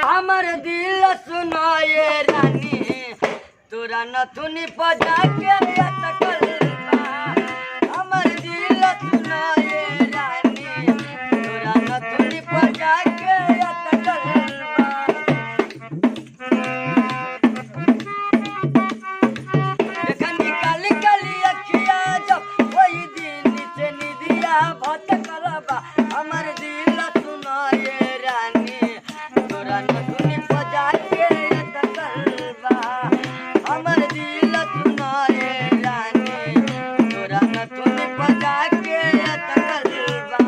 हमर दिल सुनाए रानी तोरा नथुनी पजा के अटकल बा। हमर दिल सुनाए रानी तोरा नथुनी पजा के अटकल बा। देखनी काली काली अखिया जब वही दिन से निदिया भटकल बा। हमर दिल सुनाए रानी तोरा नथुनी पजा के अटकल बा। हमर दिल सुनाए रानी तोरा नथुनी पजा के अटकल बा।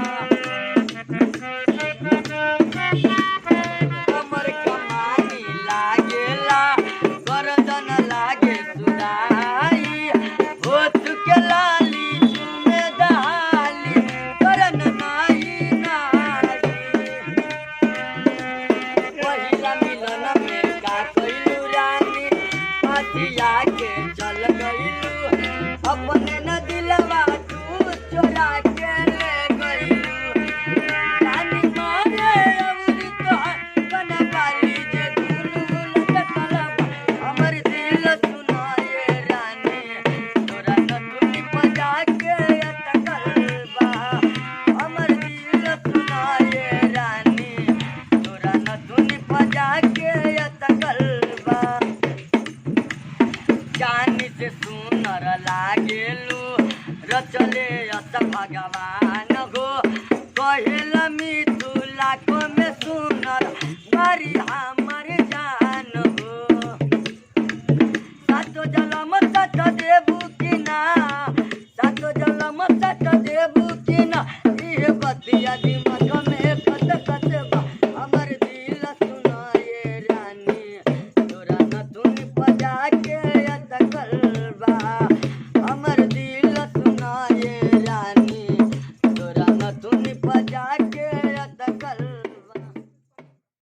हमर कमानी लागेला गर्दन लागे सुदाई हो चुके लाली चुमे डाली करन नाई नारी। पहिला मिलन में का कइलू रानी पातिया के चल गइलू अपने न दिलवा तू चोरा के ले गइलू। रानी मारे अवरी तोहर कनवाली जे दुनू लटकल बा। हमर दिल सुनाए रानी तोरा नथुनी पजा के अटकल बा। हमर दिल सुनाए रानी तोरा नथुनी पजा के अटकल बा। जानी से सुनर लागेलू रचले अस भगवान